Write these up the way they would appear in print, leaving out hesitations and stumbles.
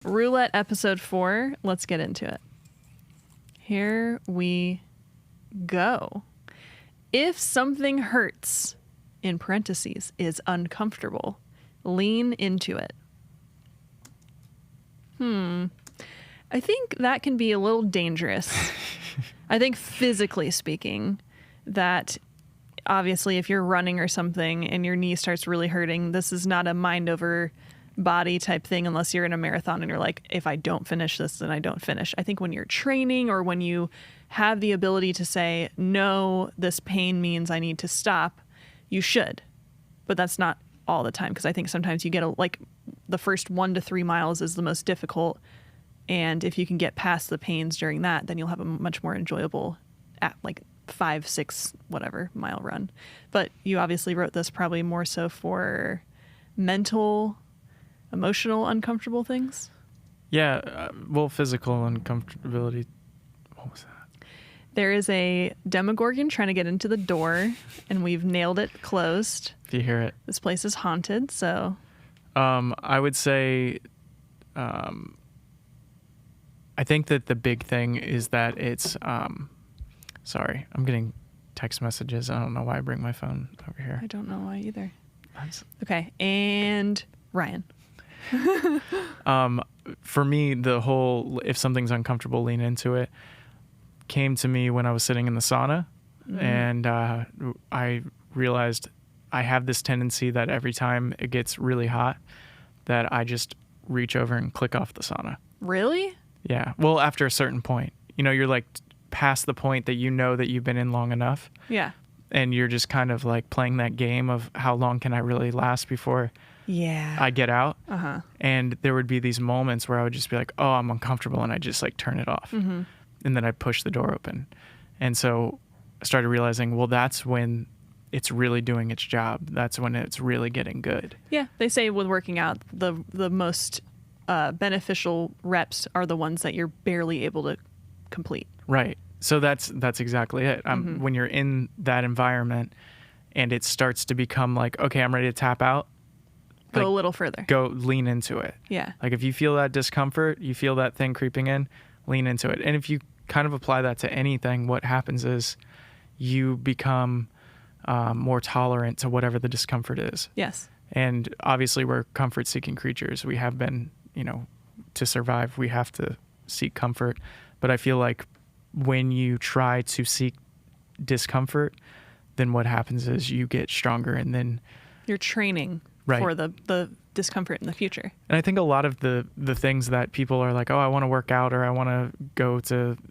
Roulette episode 4. Let's get into it. Here we go. If something hurts, in parentheses, is uncomfortable, lean into it. I think that can be a little dangerous. I think physically speaking, that obviously if you're running or something and your knee starts really hurting, this is not a mind over body type thing unless you're in a marathon and you're like, if I don't finish this, then I don't finish. I think when you're training or when you have the ability to say, no, this pain means I need to stop, you should. But that's not all the time, because I think sometimes you get the first 1 to 3 miles is the most difficult. And if you can get past the pains during that, then you'll have a much more enjoyable 5, 6, whatever mile run. But you obviously wrote this probably more so for mental, emotional, uncomfortable things. Yeah. Physical uncomfortability. What was that? There is a Demogorgon trying to get into the door, and we've nailed it closed. If you hear it. This place is haunted, so. I would say, I think that the big thing is that it's, sorry, I'm getting text messages. I don't know why I bring my phone over here. I don't know why either. Okay, and Ryan. For me, the whole, if something's uncomfortable, lean into it, came to me when I was sitting in the sauna. And I realized I have this tendency that every time it gets really hot, that I just reach over and click off the sauna. Really? Yeah. Well, after a certain point, you're like past the point that you know that you've been in long enough. Yeah. And you're just kind of like playing that game of how long can I really last before I get out. Uh-huh. And there would be these moments where I would just be like, oh, I'm uncomfortable. And I just like turn it off. Mm-hmm. And then I push the door open. And so I started realizing, well, that's when it's really doing its job. That's when it's really getting good. Yeah. They say with working out, the most beneficial reps are the ones that you're barely able to complete. Right. So that's exactly it. When you're in that environment and it starts to become like, okay, I'm ready to tap out. Go a little further. Go lean into it. Yeah. Like if you feel that discomfort, you feel that thing creeping in, lean into it. And if you kind of apply that to anything, what happens is you become more tolerant to whatever the discomfort is. Yes. And obviously we're comfort-seeking creatures. We have been, to survive, we have to seek comfort. But I feel like when you try to seek discomfort, then what happens is you get stronger, and then you're training for the discomfort in the future. And I think a lot of the things that people are like, oh, I want to work out, or I want to go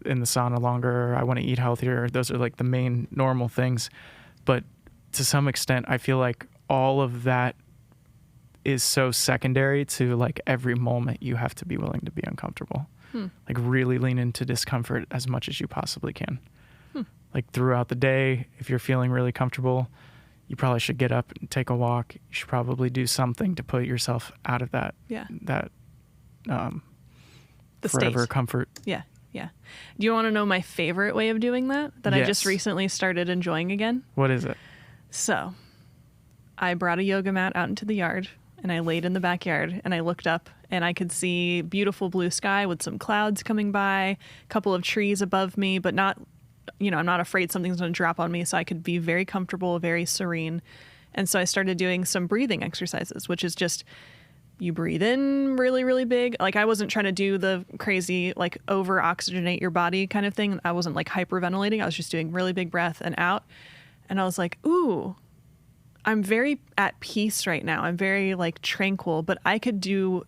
in the sauna longer, or I want to eat healthier, those are like the main normal things. But to some extent, I feel like all of that is so secondary to like every moment you have to be willing to be uncomfortable. Like really lean into discomfort as much as you possibly can. Like throughout the day, if you're feeling really comfortable, you probably should get up and take a walk. You should probably do something to put yourself out of that the forever state. Comfort. Yeah. Do you want to know my favorite way of doing that Yes. I just recently started enjoying again? What is it? So I brought a yoga mat out into the yard, and I laid in the backyard, and I looked up, and I could see beautiful blue sky with some clouds coming by, a couple of trees above me, but not, I'm not afraid something's going to drop on me, so I could be very comfortable, very serene. And so I started doing some breathing exercises, which is just you breathe in really, really big. Like I wasn't trying to do the crazy, like over oxygenate your body kind of thing. I wasn't like hyperventilating. I was just doing really big breath and out. And I was like, ooh, I'm very at peace right now. I'm very like tranquil, but I could do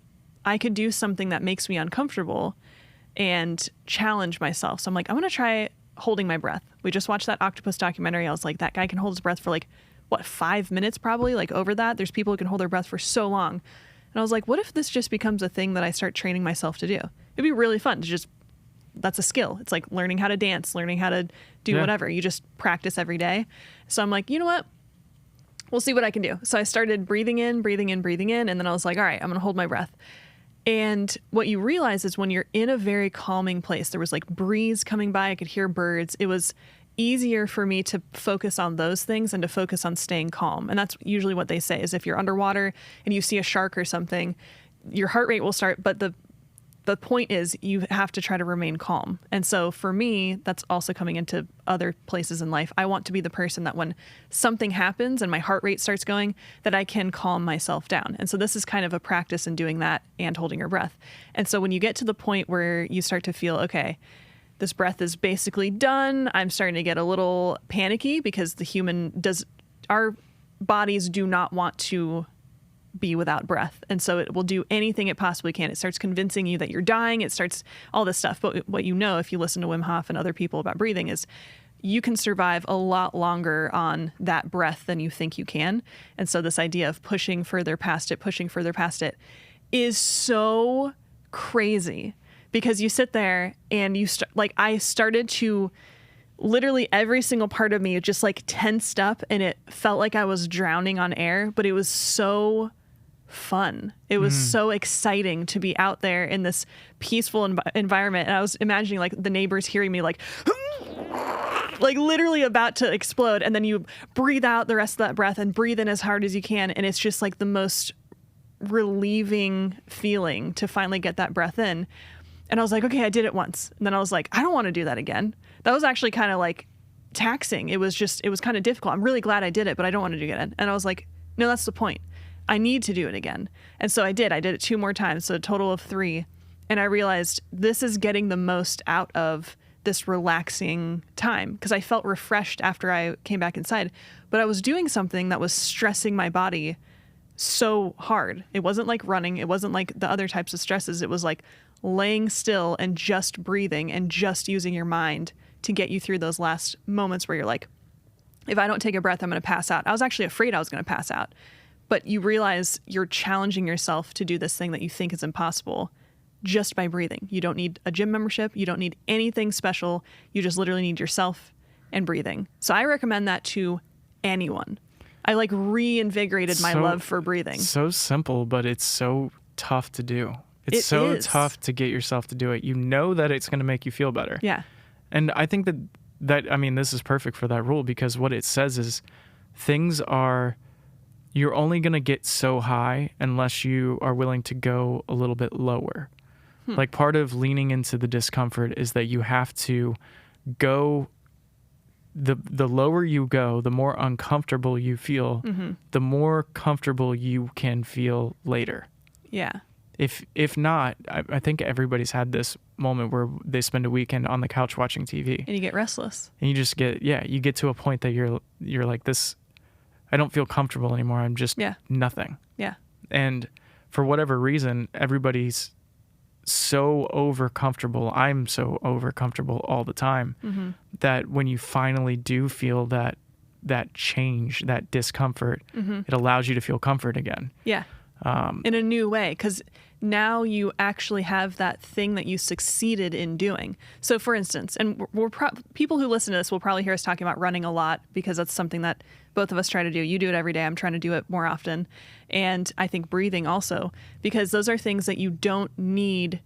something that makes me uncomfortable and challenge myself. So I'm like, I'm going to try holding my breath. We just watched that octopus documentary. I was like, that guy can hold his breath for 5 minutes probably, like over that. There's people who can hold their breath for so long. And I was like, what if this just becomes a thing that I start training myself to do? It'd be really fun to that's a skill. It's like learning how to dance, learning how to do whatever. You just practice every day. So I'm like, you know what? We'll see what I can do. So I started breathing in. And then I was like, all right, I'm going to hold my breath. And what you realize is when you're in a very calming place, there was like breeze coming by. I could hear birds. It was easier for me to focus on those things and to focus on staying calm. And that's usually what they say is if you're underwater and you see a shark or something, your heart rate will start, but the point is you have to try to remain calm. And so for me, that's also coming into other places in life. I want to be the person that when something happens and my heart rate starts going, that I can calm myself down. And so this is kind of a practice in doing that and holding your breath. And so when you get to the point where you start to feel, okay, this breath is basically done, I'm starting to get a little panicky because our bodies do not want to be without breath. And so it will do anything it possibly can. It starts convincing you that you're dying. It starts all this stuff. But what you know, if you listen to Wim Hof and other people about breathing, is you can survive a lot longer on that breath than you think you can. And so this idea of pushing further past it is so crazy, because you sit there and I started to literally every single part of me just like tensed up, and it felt like I was drowning on air, but it was so fun. It was so exciting to be out there in this peaceful environment. And I was imagining like the neighbors hearing me like literally about to explode. And then you breathe out the rest of that breath and breathe in as hard as you can. And it's just like the most relieving feeling to finally get that breath in. And I was like, okay, I did it once. And then I was like, I don't want to do that again. That was actually kind of like taxing. It was kind of difficult. I'm really glad I did it, but I don't want to do it again. And I was like, no, that's the point. I need to do it again. And so I did it 2 more times. So a total of 3. And I realized this is getting the most out of this relaxing time, because I felt refreshed after I came back inside, but I was doing something that was stressing my body so hard. It wasn't like running. It wasn't like the other types of stresses. It was like laying still and just breathing and just using your mind to get you through those last moments where you're like, if I don't take a breath, I'm going to pass out. I was actually afraid I was going to pass out. But you realize you're challenging yourself to do this thing that you think is impossible just by breathing. You don't need a gym membership. You don't need anything special. You just literally need yourself and breathing. So I recommend that to anyone. I like reinvigorated my love for breathing. So simple, but it's so tough to do. It's so tough to get yourself to do it. You know that it's going to make you feel better. Yeah. And I think that I mean, this is perfect for that rule, because what it says is you're only going to get so high unless you are willing to go a little bit lower. Like part of leaning into the discomfort is that you have to go, the lower you go, the more uncomfortable you feel, the more comfortable you can feel later. Yeah. If not, I think everybody's had this moment where they spend a weekend on the couch watching TV. And you get restless. And you just you get to a point that you're like, this, I don't feel comfortable anymore. I'm just nothing. Yeah. And for whatever reason, everybody's so over-comfortable. I'm so over-comfortable all the time that when you finally do feel that change, that discomfort, it allows you to feel comfort again. Yeah. In a new way, because now you actually have that thing that you succeeded in doing. So for instance, and people who listen to this will probably hear us talking about running a lot, because that's something that both of us try to do. You do it every day. I'm trying to do it more often. And I think breathing also, because those are things that you don't need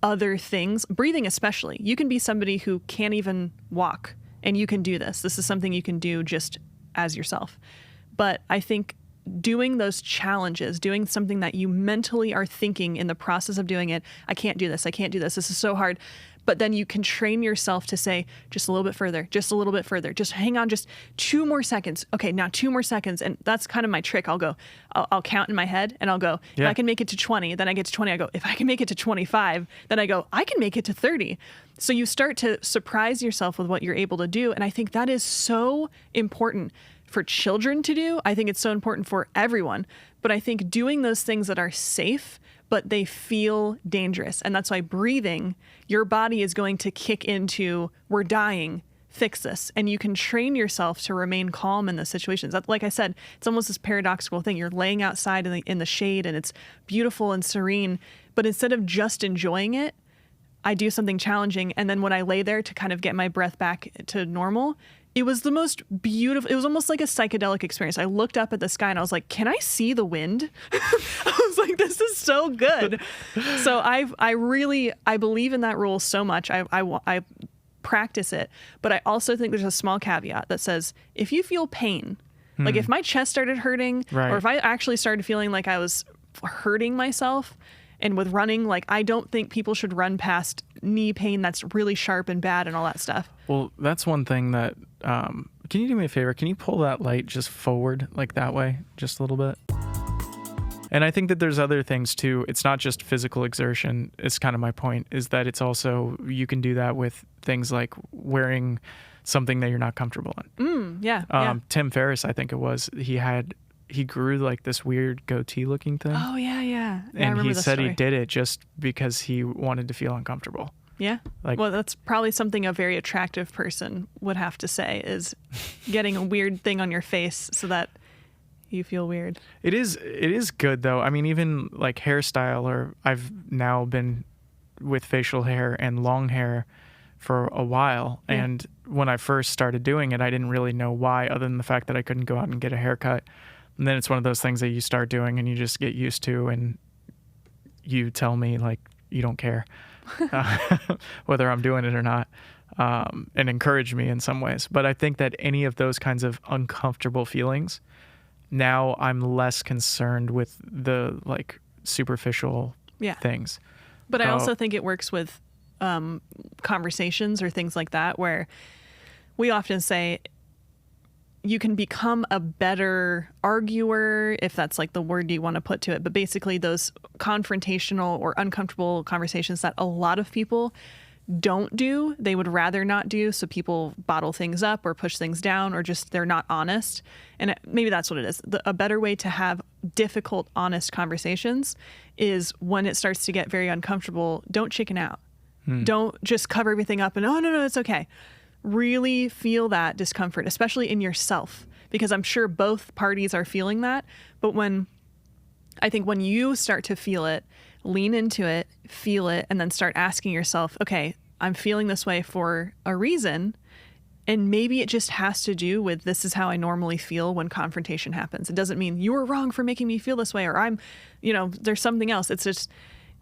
other things. Breathing especially. You can be somebody who can't even walk, and you can do this. This is something you can do just as yourself. But I think doing those challenges, doing something that you mentally are thinking in the process of doing it, I can't do this, this is so hard. But then you can train yourself to say, just a little bit further, just a little bit further, just hang on, just 2 more seconds. Okay, now 2 more seconds. And that's kind of my trick. I'll count in my head, and I'll go, if I can make it to 20, then I get to 20. I go, if I can make it to 25, then I go, I can make it to 30. So you start to surprise yourself with what you're able to do. And I think that is so important for children to do. I think it's so important for everyone. But I think doing those things that are safe, but they feel dangerous. And that's why breathing, your body is going to kick into, we're dying, fix this. And you can train yourself to remain calm in those situations. Like I said, it's almost this paradoxical thing. You're laying outside in the shade, and it's beautiful and serene. But instead of just enjoying it, I do something challenging. And then when I lay there to kind of get my breath back to normal, it was the most beautiful. It was almost like a psychedelic experience. I looked up at the sky and I was like, can I see the wind? I was like, this is so good. So I believe in that rule so much. I practice it. But I also think there's a small caveat that says, if you feel pain, like if my chest started hurting, or if I actually started feeling like I was hurting myself, And with running, like, I don't think people should run past knee pain that's really sharp and bad and all that stuff. Well, that's one thing that, can you do me a favor? Can you pull that light just forward like that way, just a little bit? And I think that there's other things too. It's not just physical exertion. It's kind of my point, is that it's also, you can do that with things like wearing something that you're not comfortable in. Yeah. Tim Ferriss, I think it was, he grew like this weird goatee looking thing. Oh, yeah. I And remember he the said story. he did it just because he wanted to feel uncomfortable. Yeah. Like, Well, that's probably something a very attractive person would have to say, is getting a weird thing on your face so that you feel weird. it is good though. I mean, even like hairstyle, or I've now been with facial hair and long hair for a while. Yeah. And when I first started doing it, I didn't really know why, other than the fact that I couldn't go out and get a haircut. And then it's one of those things that you start doing and you just get used to, and you tell me like you don't care whether I'm doing it or not, and encourage me in some ways. But I think that any of those kinds of uncomfortable feelings, now I'm less concerned with the like superficial things. But I also think it works with conversations or things like that, where we often say you can become a better arguer, if that's like the word you want to put to it. But basically those confrontational or uncomfortable conversations that a lot of people don't do, they would rather not do. So people bottle things up or push things down, or just they're not honest. And maybe that's what it is. A better way to have difficult, honest conversations is when it starts to get very uncomfortable, don't chicken out. Don't just cover everything up and, oh, no, it's okay. Really feel that discomfort, especially in yourself, because I'm sure both parties are feeling that. But I think when you start to feel it, lean into it, feel it, and then start asking yourself, okay, I'm feeling this way for a reason. And maybe it just has to do with, this is how I normally feel when confrontation happens. It doesn't mean you were wrong for making me feel this way, or there's something else. It's just,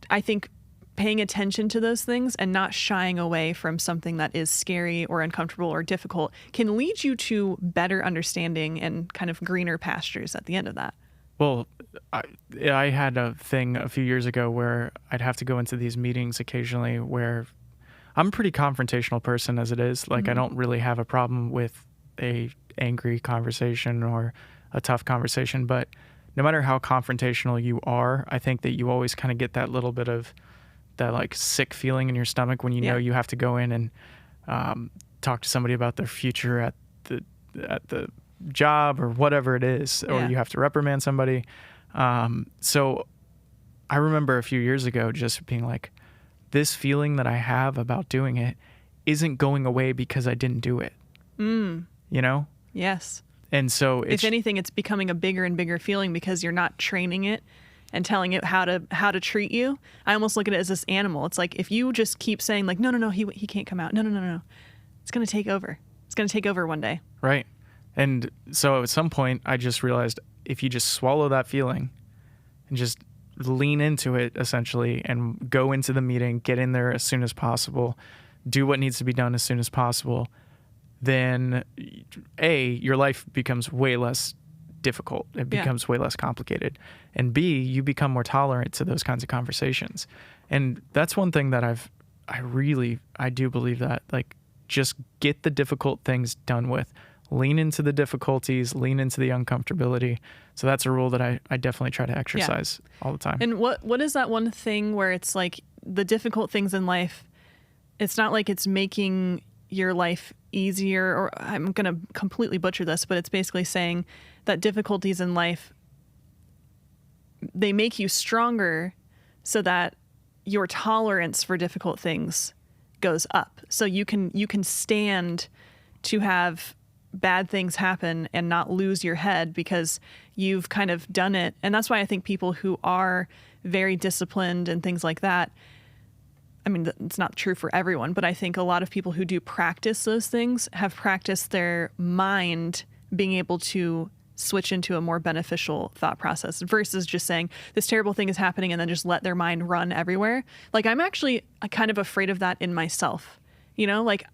I think, paying attention to those things and not shying away from something that is scary or uncomfortable or difficult can lead you to better understanding and kind of greener pastures at the end of that. Well, I had a thing a few years ago where I'd have to go into these meetings occasionally where I'm a pretty confrontational person as it is. Like, I don't really have a problem with a angry conversation or a tough conversation, but no matter how confrontational you are, I think that you always kind of get that little bit of that like sick feeling in your stomach when you know you have to go in and talk to somebody about their future at the job or whatever it is, or you have to reprimand somebody. So I remember a few years ago just being like, this feeling that I have about doing it isn't going away because I didn't do it. You know? Yes. And so if anything, it's becoming a bigger and bigger feeling because you're not training it and telling it how to treat you. I almost look at it as this animal. It's like, if you just keep saying like, no, he can't come out. No. It's going to take over. It's going to take over one day. Right. And so at some point I just realized, if you just swallow that feeling and just lean into it essentially and go into the meeting, get in there as soon as possible, do what needs to be done as soon as possible, then your life becomes way less difficult. It becomes way less complicated. And B, you become more tolerant to those kinds of conversations. And that's one thing that I do believe that, like, just get the difficult things done with. Lean into the difficulties, lean into the uncomfortability. So that's a rule that I definitely try to exercise all the time. And what is that one thing where it's like the difficult things in life, it's not like it's making your life easier, or I'm going to completely butcher this, but it's basically saying that difficulties in life, they make you stronger so that your tolerance for difficult things goes up. So you can stand to have bad things happen and not lose your head because you've kind of done it. And that's why I think people who are very disciplined and things like that, I mean, it's not true for everyone, but I think a lot of people who do practice those things have practiced their mind being able to switch into a more beneficial thought process versus just saying this terrible thing is happening and then just let their mind run everywhere. Like, I'm actually kind of afraid of that in myself, like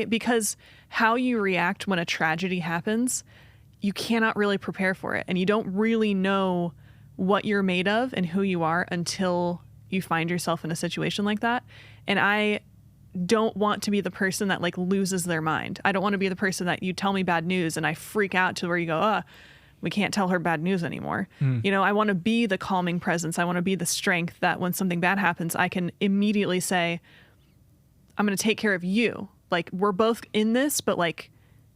because how you react when a tragedy happens, you cannot really prepare for it. And you don't really know what you're made of and who you are until you find yourself in a situation like that. And I don't want to be the person that like loses their mind. I don't want to be the person that you tell me bad news and I freak out to where you go, we can't tell her bad news anymore. You know, I want to be the calming presence. I want to be the strength that when something bad happens, I can immediately say, I'm going to take care of you. Like, we're both in this, but like,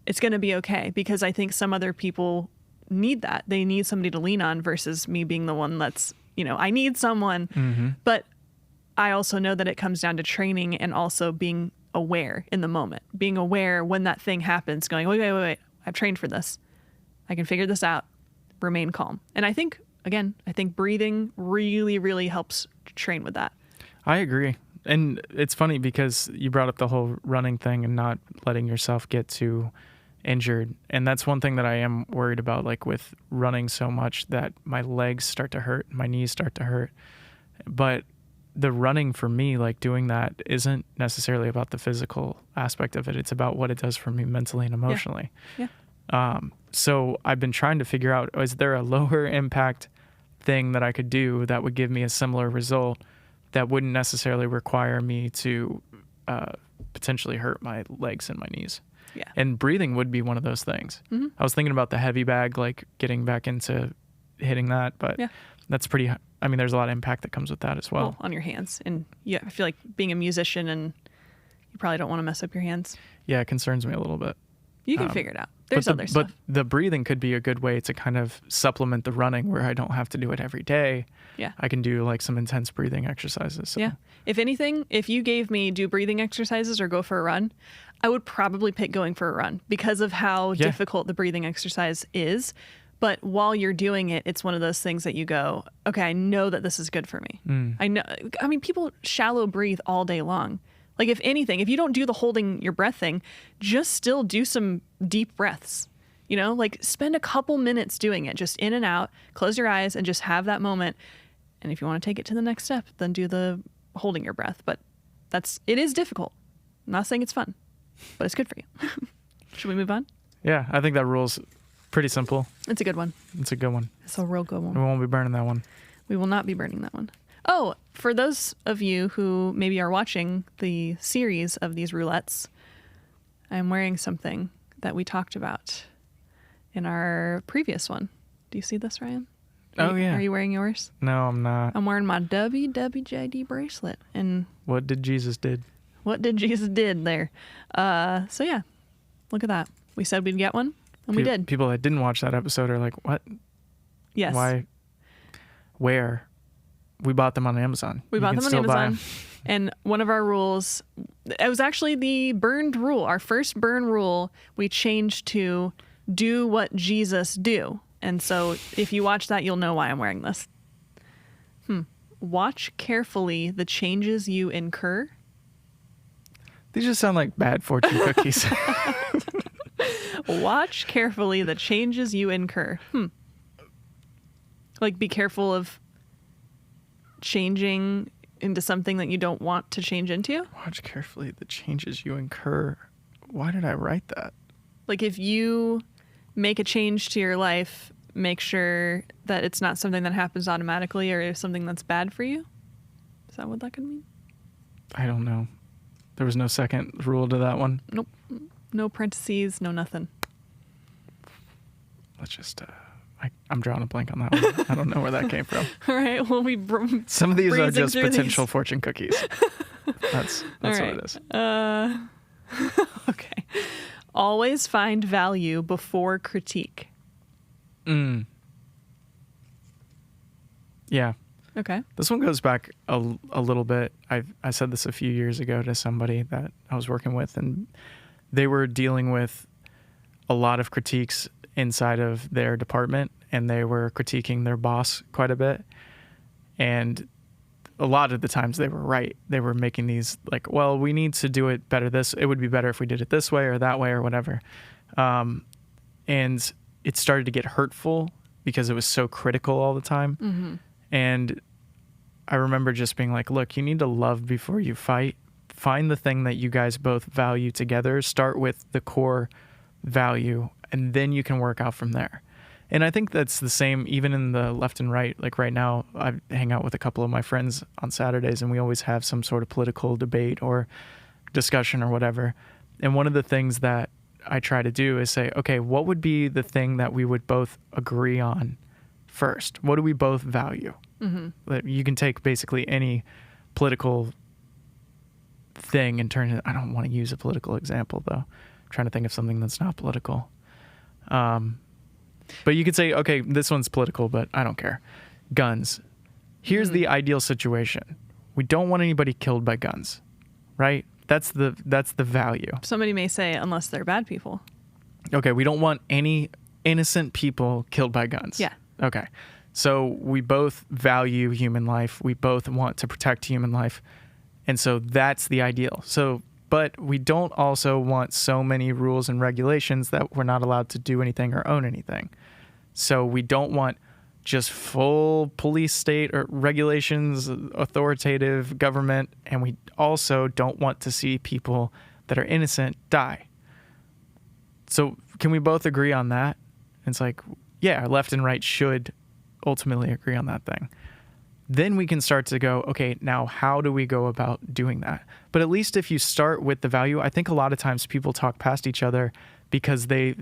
it's going to be okay. Because I think some other people need that. They need somebody to lean on versus me being the one that's, you know, I need someone. But I also know that it comes down to training and also being aware in the moment, being aware when that thing happens, going, wait, I've trained for this. I can figure this out, remain calm. And I think, again, breathing really, really helps train with that. I agree. And it's funny because you brought up the whole running thing and not letting yourself get too injured. And that's one thing that I am worried about, like with running so much that my legs start to hurt, my knees start to hurt. But the running for me, like doing that isn't necessarily about the physical aspect of it. It's about what it does for me mentally and emotionally. So I've been trying to figure out, is there a lower impact thing that I could do that would give me a similar result that wouldn't necessarily require me to potentially hurt my legs and my knees? And breathing would be one of those things. I was thinking about the heavy bag, like getting back into hitting that, but that's pretty, I mean, there's a lot of impact that comes with that as well. On your hands. And yeah, I feel like being a musician and you probably don't want to mess up your hands. Yeah, it concerns me a little bit. You can figure it out. There's other stuff. But the breathing could be a good way to kind of supplement the running where I don't have to do it every day. I can do like some intense breathing exercises. So. If anything, if you gave me do breathing exercises or go for a run, I would probably pick going for a run because of how difficult the breathing exercise is. But while you're doing it, it's one of those things that you go, okay, I know that this is good for me. I know. I mean, people shallow breathe all day long. Like, if anything, if you don't do the holding your breath thing, just still do some deep breaths. You know, like spend a couple minutes doing it, just in and out, close your eyes and just have that moment. And if you want to take it to the next step, then do the holding your breath. But it is difficult. I'm not saying it's fun, but it's good for you. Should we move on? Yeah, I think that rule's pretty simple. It's a good one. It's a good one. It's a real good one. We won't be burning that one. We will not be burning that one. Oh, for those of you who maybe are watching the series of these roulettes, I'm wearing something that we talked about in our previous one. Do you see this, Ryan? Are you wearing yours? No, I'm not. I'm wearing my WWJD bracelet. And what did Jesus did? What did Jesus did there? So yeah, look at that. We said we'd get one, and we did. People that didn't watch that episode are like, what? Yes. Why? Where? We bought them on Amazon. We bought them on Amazon. And one of our rules, it was actually the burned rule. Our first burn rule, we changed to do what Jesus do. And so if you watch that, you'll know why I'm wearing this. Watch carefully the changes you incur. These just sound like bad fortune cookies. Watch carefully the changes you incur. Like, be careful of changing into something that you don't want to change into. Watch carefully the changes you incur. Why did I write that? Like, if you make a change to your life, make sure that it's not something that happens automatically or something that's bad for you. Is that what that could mean? I don't know. There was no second rule to that one. Nope. No parentheses, no nothing. Let's just... I'm drawing a blank on that one. I don't know where that came from. All right. Well, some of these are just potential fortune cookies. That's right. what it is. Okay. Always find value before critique. Yeah. Okay. This one goes back a little bit. I said this a few years ago to somebody that I was working with, and they were dealing with a lot of critiques inside of their department, and they were critiquing their boss quite a bit. And a lot of the times they were right. They were making these like, well, we need to do it better. It would be better if we did it this way or that way or whatever. And it started to get hurtful because it was so critical all the time. And I remember just being like, look, you need to love before you fight. Find the thing that you guys both value together. Start with the core value, and then you can work out from there. And I think that's the same even in the left and right. Like right now, I hang out with a couple of my friends on Saturdays, and we always have some sort of political debate or discussion or whatever. And one of the things that I try to do is say, okay, what would be the thing that we would both agree on first? What do we both value? Mm-hmm. You can take basically any political thing and turn it. I don't want to use a political example though. I'm trying to think of something that's not political. But you could say, okay, this one's political, but I don't care. Guns. Here's the ideal situation. We don't want anybody killed by guns, right? That's the value. Somebody may say, unless they're bad people. Okay, we don't want any innocent people killed by guns. Yeah. Okay. So we both value human life. We both want to protect human life. And so that's the ideal. So, but we don't also want so many rules and regulations that we're not allowed to do anything or own anything. So we don't want just full police state or regulations, authoritative government, and we also don't want to see people that are innocent die. So can we both agree on that? It's like, yeah, left and right should ultimately agree on that thing. Then we can start to go, okay, now how do we go about doing that? But at least if you start with the value, I think a lot of times people talk past each other because they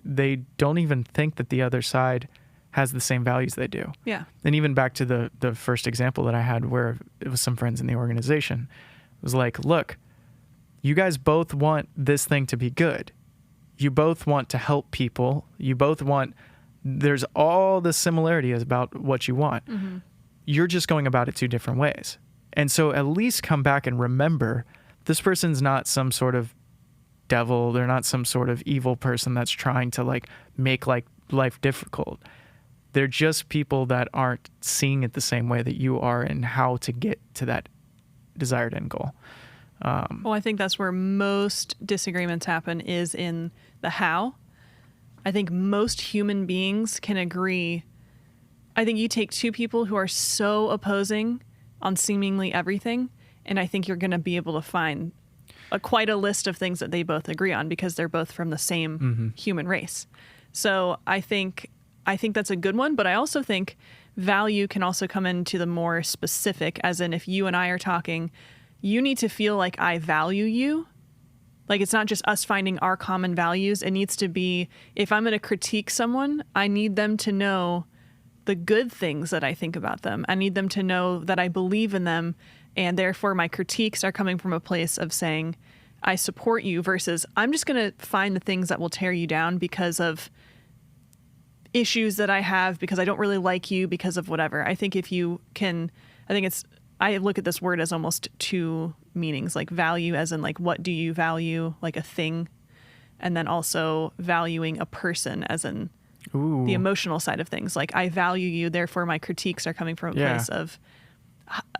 don't even think that the other side has the same values they do. Yeah. And even back to the first example that I had where it was some friends in the organization. It was like, look, you guys both want this thing to be good. You both want to help people. You both want, there's all the similarities about what you want. Mm-hmm. You're just going about it two different ways. And so at least come back and remember this person's not some sort of devil. They're not some sort of evil person that's trying to like make like life difficult. They're just people that aren't seeing it the same way that you are and how to get to that desired end goal. Well, I think that's where most disagreements happen is in the how. I think most human beings can agree. I think you take two people who are so opposing on seemingly everything, and I think you're going to be able to find quite a list of things that they both agree on because they're both from the same human race. So I think that's a good one, but I also think value can also come into the more specific, as in if you and I are talking, you need to feel like I value you. Like it's not just us finding our common values. It needs to be, if I'm going to critique someone, I need them to know the good things that I think about them. I need them to know that I believe in them, and therefore my critiques are coming from a place of saying, I support you, versus I'm just going to find the things that will tear you down because of issues that I have, because I don't really like you, because of whatever. I think if you can, I look at this word as almost two meanings, like value as in like, what do you value, like a thing, and then also valuing a person as in the emotional side of things. Like I value you, therefore my critiques are coming from a place of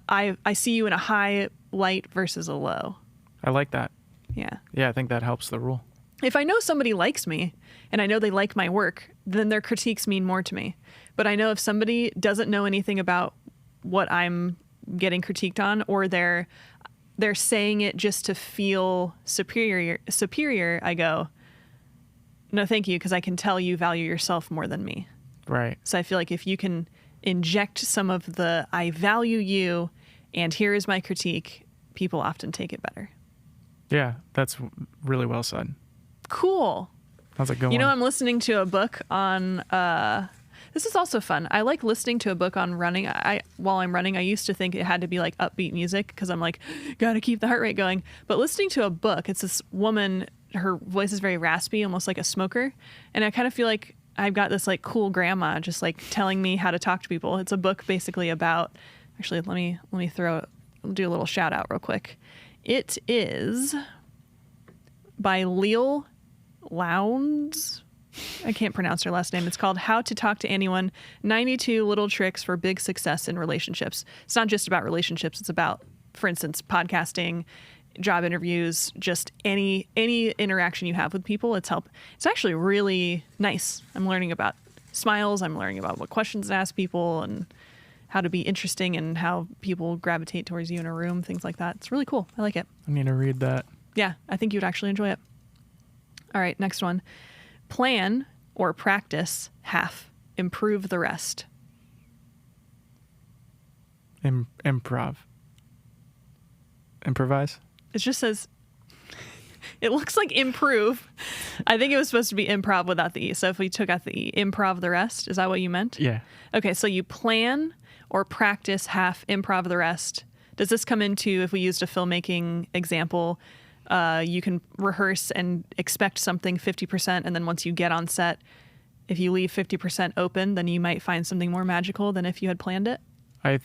I see you in a high light versus a low. I like that. Yeah. Yeah, I think that helps the rule. If I know somebody likes me and I know they like my work, then their critiques mean more to me. But I know if somebody doesn't know anything about what I'm getting critiqued on, or they're saying it just to feel superior, I go, no, thank you, because I can tell you value yourself more than me. Right. So I feel like if you can inject some of the I value you and here is my critique, people often take it better. Yeah, that's really well said. Cool. That's a good one. You know, I'm listening to a book on, this is also fun. I like listening to a book on running. While I'm running, I used to think it had to be like upbeat music because I'm like, gotta keep the heart rate going. But listening to a book, it's this woman, her voice is very raspy, almost like a smoker. And I kind of feel like I've got this like cool grandma just like telling me how to talk to people. It's a book basically about, actually, let me do a little shout out real quick. It is by Leal Lowndes. I can't pronounce her last name. It's called How to Talk to Anyone, 92 Little Tricks for Big Success in Relationships. It's not just about relationships. It's about, for instance, podcasting, job interviews, just any interaction you have with people. It's actually really nice. I'm learning about smiles. I'm learning about what questions to ask people and how to be interesting and how people gravitate towards you in a room, things like that. It's really cool. I like it. I need to read that. Yeah, I think you'd actually enjoy it. All right, next one. Plan or practice half improve the rest? Improvise? It just says, it looks like improve. I think it was supposed to be improv without the E. So if we took out the E, improv the rest, is that what you meant? Yeah. Okay, so you plan or practice half, improv the rest. Does this come into, if we used a filmmaking example, you can rehearse and expect something 50%, and then once you get on set, if you leave 50% open, then you might find something more magical than if you had planned it? I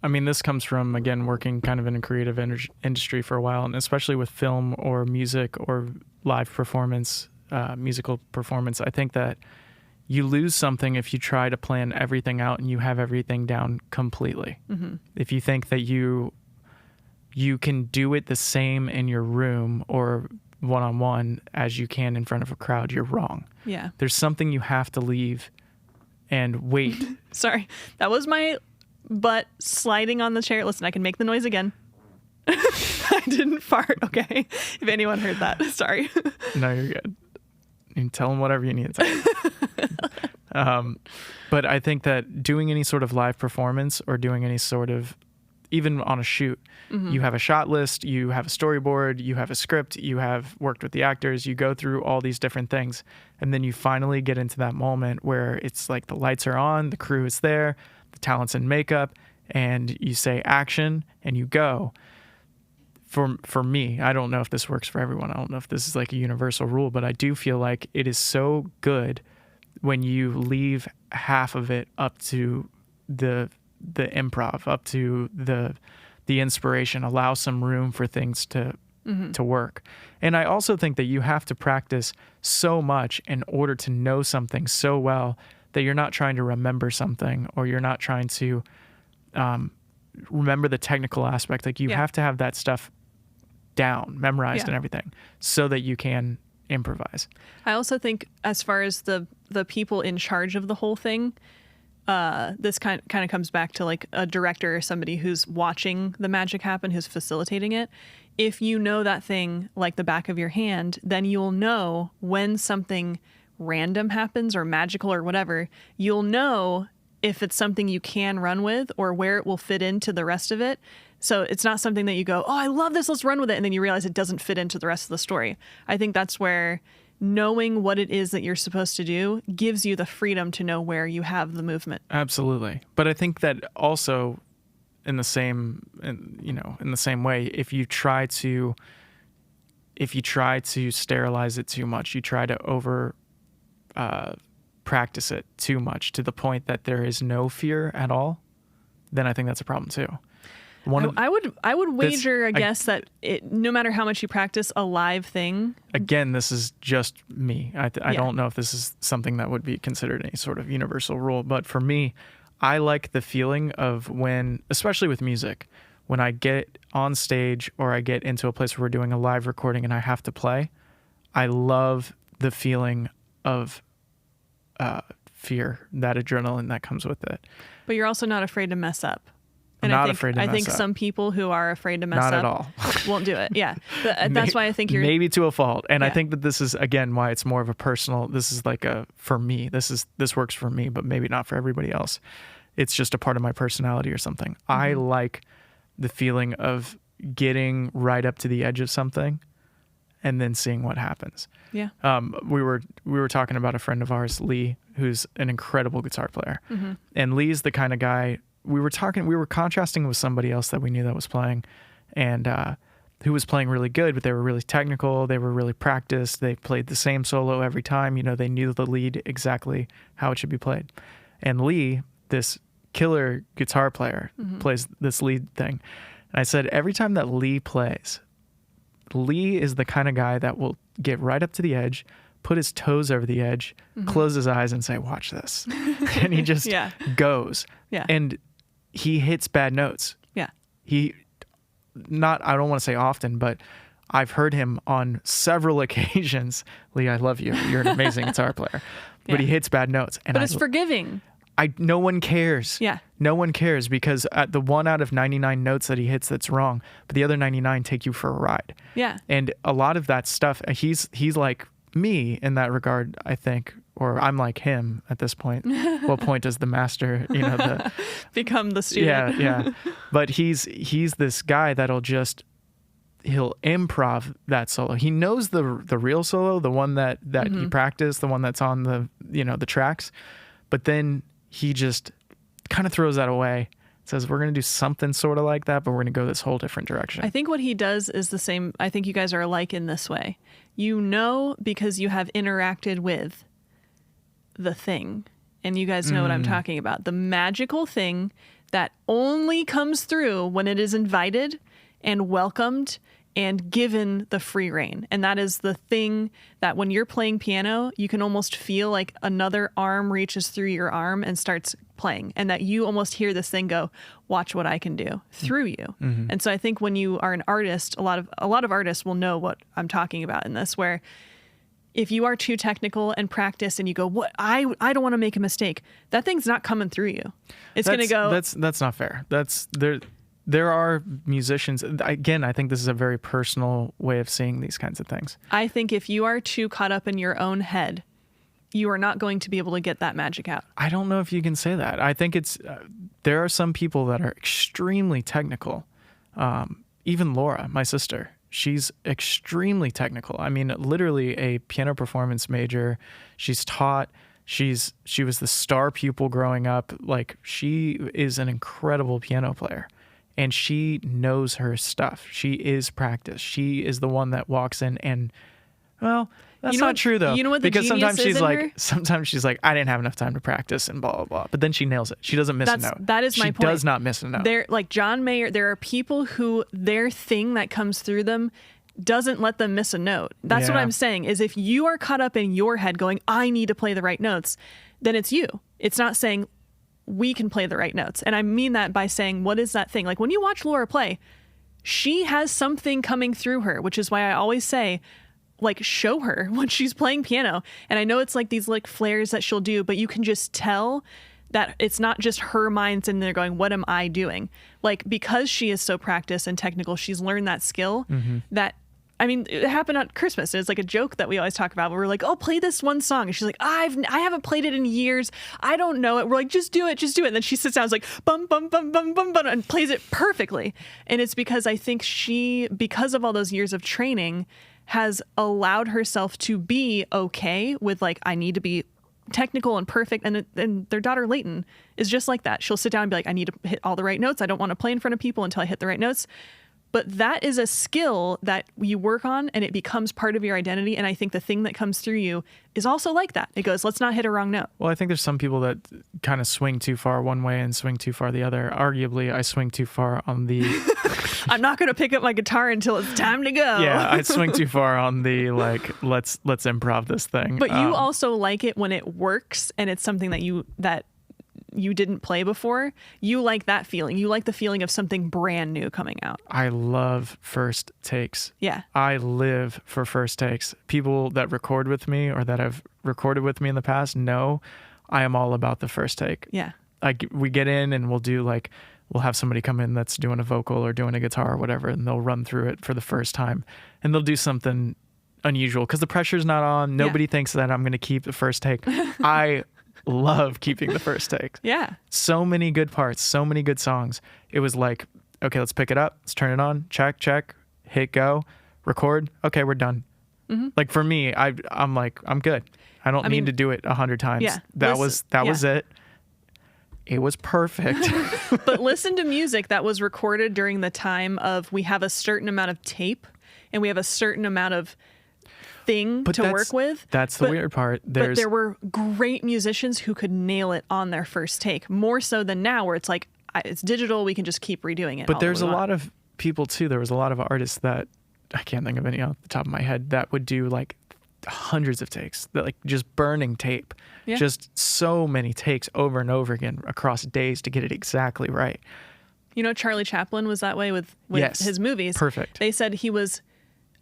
mean, this comes from, again, working kind of in a creative industry for a while, and especially with film or music or live performance, musical performance. I think that you lose something if you try to plan everything out and you have everything down completely. Mm-hmm. If you think that you can do it the same in your room or one-on-one as you can in front of a crowd, you're wrong. Yeah. There's something you have to leave and wait. Sorry, that was my butt sliding on the chair. Listen, I can make the noise again. I didn't fart, okay? If anyone heard that, sorry. No, you're good. You can tell them whatever you need to tell. But I think that doing any sort of live performance or doing any sort of, even on a shoot, you have a shot list, you have a storyboard, you have a script, you have worked with the actors, you go through all these different things, and then you finally get into that moment where it's like the lights are on, the crew is there, the talent's in makeup, and you say action and you go. For me, I don't know if this works for everyone. I don't know if this is like a universal rule, but I do feel like it is so good when you leave half of it up to the improv, up to the inspiration, allow some room for things to work. And I also think that you have to practice so much in order to know something so well that you're not trying to remember something, or you're not trying to remember the technical aspect. Like you have to have that stuff down, memorized and everything, so that you can improvise. I also think as far as the people in charge of the whole thing, this kind of comes back to like a director or somebody who's watching the magic happen, who's facilitating it. If you know that thing like the back of your hand, then you'll know when something random happens or magical or whatever. You'll know if it's something you can run with or where it will fit into the rest of it. So it's not something that you go, oh, I love this, let's run with it, and then you realize it doesn't fit into the rest of the story. I think that's where knowing what it is that you're supposed to do gives you the freedom to know where you have the movement. Absolutely. But I think that also in the same way, if you try to sterilize it too much, you try to over practice it too much to the point that there is no fear at all, then I think that's a problem too. I would wager, I guess, that no matter how much you practice a live thing. Again, this is just me. I don't know if this is something that would be considered any sort of universal rule, but for me, I like the feeling of when, especially with music, when I get on stage or I get into a place where we're doing a live recording and I have to play, I love the feeling of fear, that adrenaline that comes with it. But you're also not afraid to mess up. And not afraid to mess up. I think some people who are afraid to mess not up at all. won't do it. Yeah. That's why I think you're... Maybe to a fault. And I think that this is, again, why it's more of a personal... This is like for me. This works for me, but maybe not for everybody else. It's just a part of my personality or something. Mm-hmm. I like the feeling of getting right up to the edge of something and then seeing what happens. Yeah. We were talking about a friend of ours, Lee, who's an incredible guitar player. Mm-hmm. And Lee's the kind of guy... We were contrasting with somebody else that we knew that was playing, and who was playing really good, but they were really technical. They were really practiced. They played the same solo every time. They knew the lead exactly how it should be played. And Lee, this killer guitar player, plays this lead thing. And I said, every time that Lee plays, Lee is the kind of guy that will get right up to the edge, put his toes over the edge, close his eyes and say, watch this. And he just goes. Yeah. And he hits bad notes. Yeah. I don't want to say often, but I've heard him on several occasions. Lee, I love you. You're an amazing guitar player. But he hits bad notes. But it's forgiving. No one cares. Yeah. No one cares, because at the 1 out of 99 notes that he hits that's wrong, but the other 99 take you for a ride. Yeah. And a lot of that stuff, he's like me in that regard, I think, or I'm like him at this point. What point does the master, become the student? Yeah. But he's this guy that'll he'll improv that solo. He knows the real solo, the one that he practiced, the one that's on the tracks. But then he just kind of throws that away. Says we're going to do something sort of like that, but we're going to go this whole different direction. I think what he does is the same. I think you guys are alike in this way. Because you have interacted with the thing, and you guys know what I'm talking about. The magical thing that only comes through when it is invited and welcomed and given the free rein. And that is the thing that when you're playing piano, you can almost feel like another arm reaches through your arm and starts playing, and that you almost hear this thing go, watch what I can do through you. And so I think when you are an artist, a lot of artists will know what I'm talking about in this, where if you are too technical and practice and you go, what I don't want to make a mistake, that thing's not coming through you. It's going to go. That's not fair. There are musicians, again, I think this is a very personal way of seeing these kinds of things. I think if you are too caught up in your own head, you are not going to be able to get that magic out. I don't know if you can say that. I think there are some people that are extremely technical. Even Laura, my sister, she's extremely technical. I mean, literally a piano performance major. She's taught. She was the star pupil growing up. Like, she is an incredible piano player. And she knows her stuff. She is practiced. She is the one that walks in and, well, that's not true though. You know what the because genius sometimes she's like, I didn't have enough time to practice and blah blah blah. But then she nails it. She doesn't miss a note. That is my point. She does not miss a note. There, like John Mayer, there are people who their thing that comes through them doesn't let them miss a note. That's what I'm saying. Is if you are caught up in your head going, I need to play the right notes, then it's you. It's not saying we can play the right notes. And I mean that by saying, what is that thing? Like when you watch Laura play, she has something coming through her, which is why I always say, like, show her when she's playing piano. And I know it's like these like flares that she'll do, but you can just tell that it's not just her mind sitting there going, what am I doing? Like, because she is so practiced and technical, she's learned that skill that, I mean, it happened at Christmas. It's like a joke that we always talk about where we're like, oh, play this one song. And she's like, I haven't played it in years. I don't know it. We're like, just do it. And then she sits down and is like, bum, bum, bum, bum, bum, bum, and plays it perfectly. And it's because I think she, because of all those years of training, has allowed herself to be okay with like, I need to be technical and perfect. And their daughter, Leighton, is just like that. She'll sit down and be like, I need to hit all the right notes. I don't want to play in front of people until I hit the right notes. But that is a skill that you work on and it becomes part of your identity. And I think the thing that comes through you is also like that. It goes, let's not hit a wrong note. Well, I think there's some people that kind of swing too far one way and swing too far the other. Arguably, I swing too far on the... I'm not going to pick up my guitar until it's time to go. Yeah, I swing too far on the, like, let's improv this thing. But you also like it when it works and it's something that you didn't play before. You like that feeling. You like the feeling of something brand new coming out. I love first takes. Yeah. I live for first takes. People that record with me or that have recorded with me in the past know I am all about the first take. Yeah. Like, we get in and we'll have somebody come in that's doing a vocal or doing a guitar or whatever, and they'll run through it for the first time and they'll do something unusual because the pressure's not on. Nobody thinks that I'm going to keep the first take. I love keeping the first take. Yeah. So many good parts, so many good songs. It was like, okay, let's pick it up. Let's turn it on. Check, hit go, record. Okay, we're done. Like for me, I'm like, I'm good. I don't need to do it 100 times. Yeah. That was it. It was perfect. But listen to music that was recorded during the time of, we have a certain amount of tape and we have a certain amount of thing to work with. That's the weird part. But there were great musicians who could nail it on their first take, more so than now where it's like, it's digital, we can just keep redoing it. But there's a lot of people too. There was a lot of artists that, I can't think of any off the top of my head, that would do like hundreds of takes, that like just burning tape. Yeah. Just so many takes over and over again across days to get it exactly right. You know, Charlie Chaplin was that way with his movies. Perfect. They said he was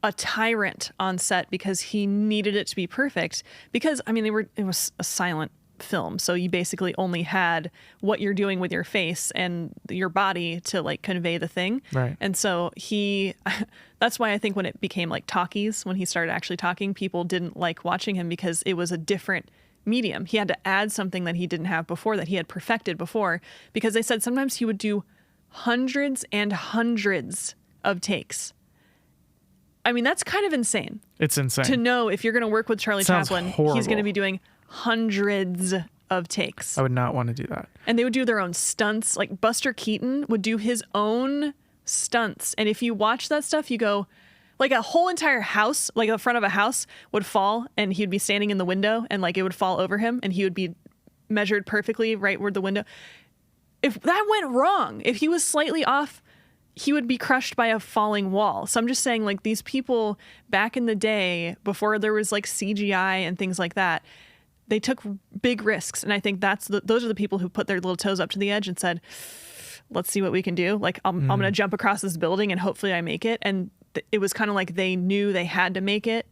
a tyrant on set because he needed it to be perfect. Because, I mean, it was a silent film, so you basically only had what you're doing with your face and your body to like convey the thing. Right. And so that's why I think when it became like talkies, when he started actually talking, people didn't like watching him because it was a different medium. He had to add something that he didn't have before, that he had perfected before, because they said sometimes he would do hundreds and hundreds of takes. I mean, that's kind of insane. It's insane. To know if you're going to work with Charlie Sounds Chaplin, horrible. he's going to be doing hundreds of takes. I would not want to do that. And they would do their own stunts. Like Buster Keaton would do his own stunts. And if you watch that stuff, you go, like a whole entire house, like the front of a house would fall and he'd be standing in the window and like it would fall over him and he would be measured perfectly right where the window. If that went wrong, if he was slightly off, he would be crushed by a falling wall. So I'm just saying, like, these people back in the day, before there was like CGI and things like that, they took big risks. And I think those are the people who put their little toes up to the edge and said, let's see what we can do. Like, I'm going to jump across this building and hopefully I make it. And it was kind of like they knew they had to make it.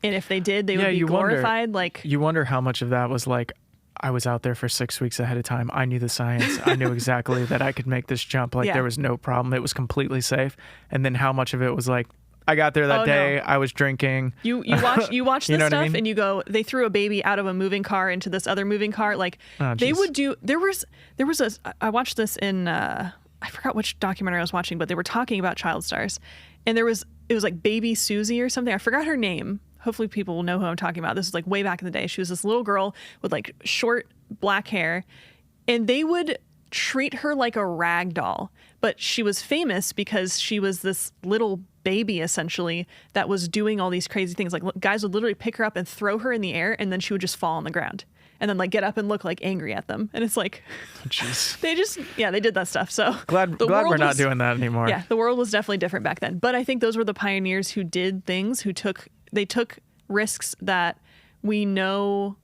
And if they did, they would be glorified. You wonder how much of that was like, I was out there for 6 weeks ahead of time. I knew the science. I knew exactly that I could make this jump. Like there was no problem. It was completely safe. And then how much of it was like, I got there that day. No. I was drinking. You watch this stuff I mean? And you go, they threw a baby out of a moving car into this other moving car. Like they would do. There was I watched this in I forgot which documentary I was watching, but they were talking about child stars, and it was like Baby Susie or something. I forgot her name. Hopefully people will know who I'm talking about. This was like way back in the day. She was this little girl with like short black hair, and they would treat her like a rag doll. But she was famous because she was this little baby essentially that was doing all these crazy things. Like guys would literally pick her up and throw her in the air, and then she would just fall on the ground and then like get up and look like angry at them. And it's like, jeez, they did that stuff. So glad we're not doing that anymore. Yeah, the world was definitely different back then. But I think those were the pioneers who did things, who took risks that we know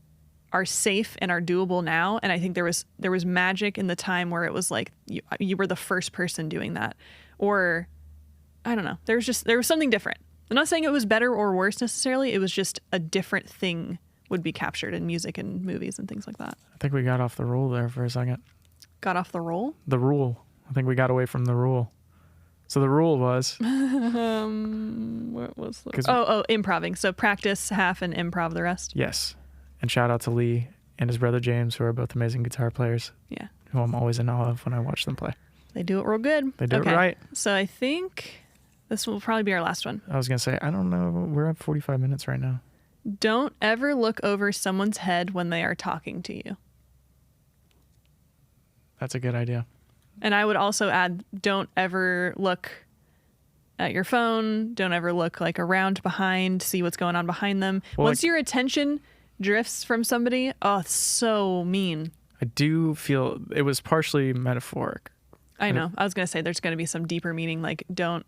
are safe and are doable now. And I think there was magic in the time where it was like you were the first person doing that. Or I don't know. There was something different. I'm not saying it was better or worse necessarily. It was just a different thing would be captured in music and movies and things like that. I think we got off the rule there for a second. Got off the roll? The rule. I think we got away from the rule. So the rule was... what was the... improving. So practice half and improv the rest. Yes. And shout out to Lee and his brother James, who are both amazing guitar players. Yeah. Who I'm always in awe of when I watch them play. They do it real good. They do it right. So I think this will probably be our last one. I was going to say, I don't know. We're at 45 minutes right now. Don't ever look over someone's head when they are talking to you. That's a good idea. And I would also add, don't ever look at your phone. Don't ever look like around behind, see what's going on behind them. Well, once your attention drifts from somebody, oh, it's so mean. I do feel it was partially metaphoric. I know. I was going to say there's going to be some deeper meaning, like don't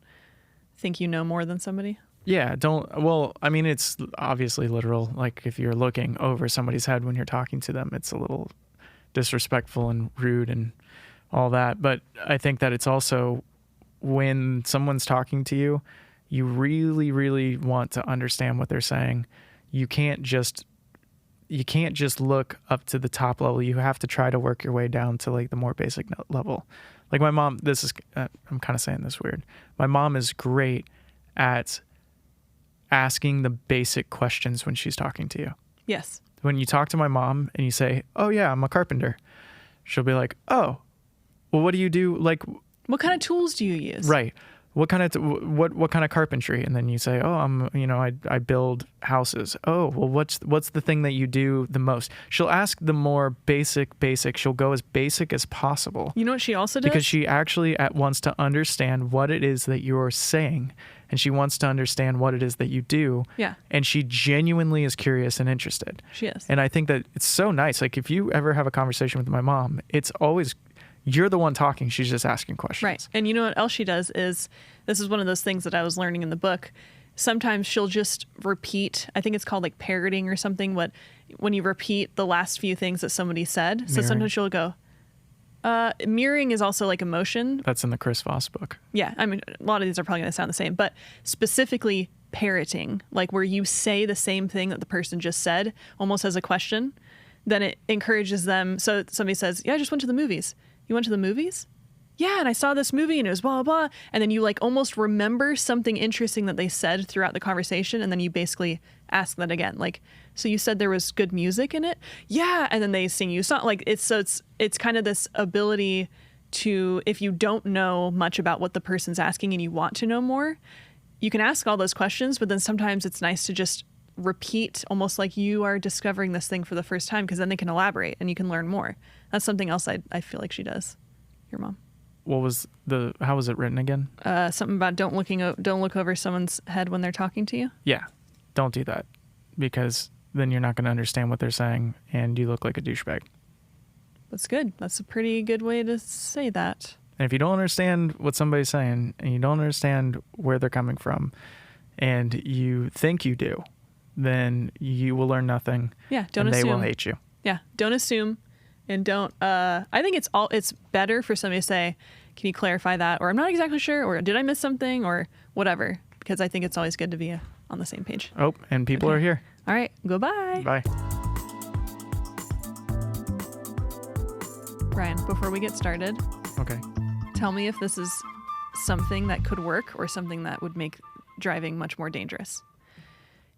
think you know more than somebody. Yeah, it's obviously literal. Like if you're looking over somebody's head when you're talking to them, it's a little disrespectful and rude and all that. But I think that it's also when someone's talking to you, you really, really want to understand what they're saying. You can't just look up to the top level. You have to try to work your way down to like the more basic level. Like my mom, I'm kind of saying this weird. My mom is great at asking the basic questions when she's talking to you. Yes. When you talk to my mom and you say, "Oh yeah, I'm a carpenter," she'll be like, "Oh, well, what do you do? Like, what kind of tools do you use?" Right. What kind of carpentry? And then you say, "Oh, I build houses." "Oh, well, what's the thing that you do the most?" She'll ask the more basic. She'll go as basic as possible. You know what she also does? Because she actually wants to understand what it is that you're saying, and she wants to understand what it is that you do. Yeah. And she genuinely is curious and interested. She is. And I think that it's so nice. Like if you ever have a conversation with my mom, it's always you're the one talking. She's just asking questions. Right. And you know what else she does is, this is one of those things that I was learning in the book. Sometimes she'll just repeat, I think it's called like parroting or something, when you repeat the last few things that somebody said. Mirroring. So sometimes she'll go, mirroring is also like emotion. That's in the Chris Voss book. Yeah. I mean, a lot of these are probably going to sound the same, but specifically parroting, like where you say the same thing that the person just said, almost as a question, then it encourages them. So somebody says, "Yeah, I just went to the movies." "You went to the movies?" yeah, and I saw this movie and it was blah, blah, blah. And then you like almost remember something interesting that they said throughout the conversation. And then you basically ask that again. Like, so you said there was good music in it? Yeah. And then they sing you a song. Like it's kind of this ability to, if you don't know much about what the person's asking and you want to know more, you can ask all those questions, but then sometimes it's nice to just repeat almost like you are discovering this thing for the first time, because then they can elaborate and you can learn more. That's something else I feel like she does, your mom. How was it written again? Something about don't look over someone's head when they're talking to you. Yeah, don't do that, because then you're not going to understand what they're saying and you look like a douchebag. That's good. That's a pretty good way to say that. And if you don't understand what somebody's saying and you don't understand where they're coming from and you think you do, then you will learn nothing. Yeah, don't and assume. They will hate you. Yeah, don't assume. And don't, I think it's better for somebody to say, can you clarify that? Or I'm not exactly sure, or did I miss something, or whatever, because I think it's always good to be on the same page. Oh, and people are here. All right, goodbye. Bye. Brian, before we get started, Okay. tell me if this is something that could work or something that would make driving much more dangerous.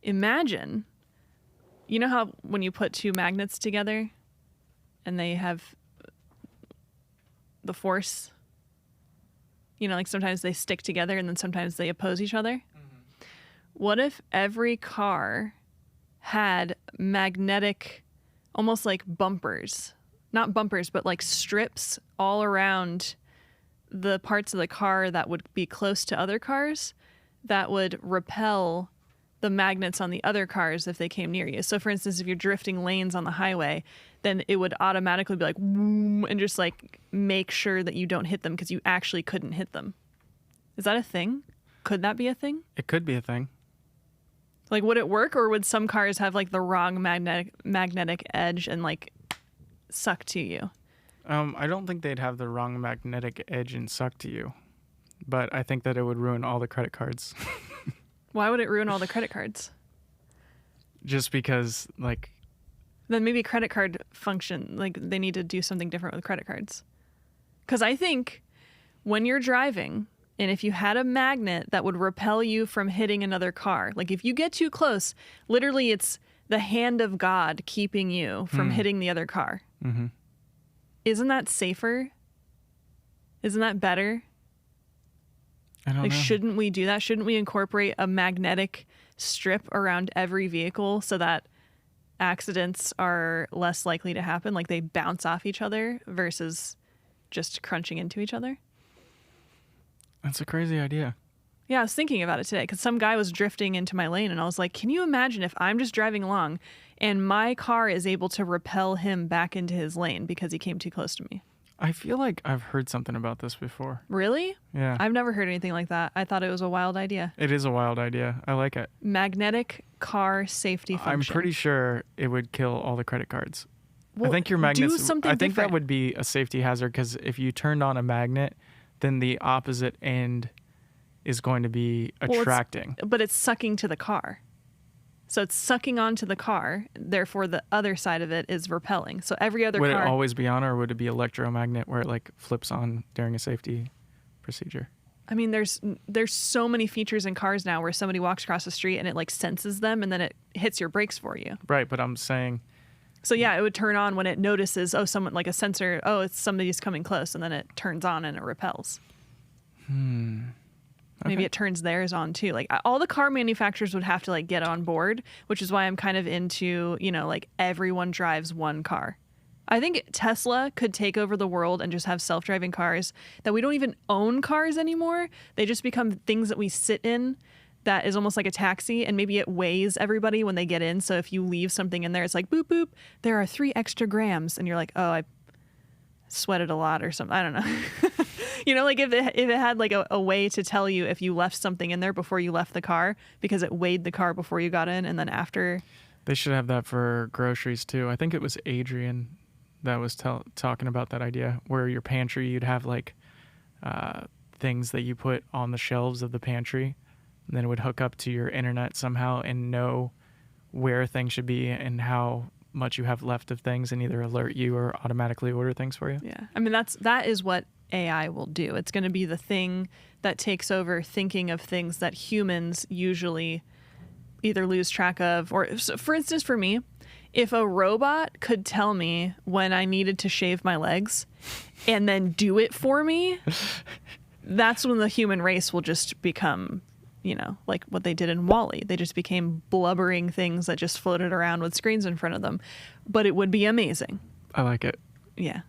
Imagine, you know how when you put two magnets together and they have the force, you know, like sometimes they stick together and then sometimes they oppose each other. Mm-hmm. What if every car had magnetic, almost like bumpers, not bumpers, but like strips all around the parts of the car that would be close to other cars that would repel the magnets on the other cars if they came near you. So for instance, if you're drifting lanes on the highway, then it would automatically be like, whoom, and just like make sure that you don't hit them because you actually couldn't hit them. Is that a thing? Could that be a thing? It could be a thing. Like, would it work, or would some cars have like the wrong magnetic edge and like suck to you? I don't think they'd have the wrong magnetic edge and suck to you, but I think that it would ruin all the credit cards. Why would it ruin all the credit cards? Just because, like... Then maybe credit card function, like they need to do something different with credit cards. Because I think when you're driving, and if you had a magnet that would repel you from hitting another car, like if you get too close, literally it's the hand of God keeping you from hitting the other car. Mm-hmm. Isn't that safer? Isn't that better? I don't know. Shouldn't we do that? Shouldn't we incorporate a magnetic strip around every vehicle so that accidents are less likely to happen? Like they bounce off each other versus just crunching into each other? That's a crazy idea. Yeah, I was thinking about it today because some guy was drifting into my lane and I was like, can you imagine if I'm just driving along and my car is able to repel him back into his lane because he came too close to me? I feel like I've heard something about this before. Really? Yeah. I've never heard anything like that. I thought it was a wild idea. It is a wild idea. I like it. Magnetic car safety function. I'm pretty sure it would kill all the credit cards. Well, I think your magnets... do something I think different. that would be a safety hazard because if you turned on a magnet, then the opposite end is going to be attracting. But it's sucking to the car. So it's sucking onto the car. Therefore, the other side of it is repelling. So every other Would car... it always be on, or would it be electromagnet where it like flips on during a safety procedure? I mean, there's so many features in cars now where somebody walks across the street and it like senses them and then it hits your brakes for you. Right, but I'm saying... So yeah, it would turn on when it notices, oh, someone, like a sensor, oh, it's somebody's coming close, and then it turns on and it repels. Okay. Maybe it turns theirs on too. Like all the car manufacturers would have to like get on board, which is why I'm kind of into, you know, like everyone drives one car. I think Tesla could take over the world and just have self-driving cars that we don't even own cars anymore. They just become things that we sit in that is almost like a taxi, and maybe it weighs everybody when they get in. So if you leave something in there, it's like boop, boop, there are 3 extra grams. And you're like, oh, I sweated a lot or something. I don't know. You know, like if it had like a way to tell you if you left something in there before you left the car because it weighed the car before you got in and then after. They should have that for groceries too. I think it was Adrian that was talking about that idea where your pantry, you'd have like things that you put on the shelves of the pantry, and then it would hook up to your internet somehow and know where things should be and how much you have left of things and either alert you or automatically order things for you. Yeah. I mean, that is what AI will do. It's going to be the thing that takes over thinking of things that humans usually either lose track of, or so for instance, for me, if a robot could tell me when I needed to shave my legs and then do it for me, that's when the human race will just become, you know, like what they did in Wall-E. They just became blubbering things that just floated around with screens in front of them. But it would be amazing. I like it. Yeah.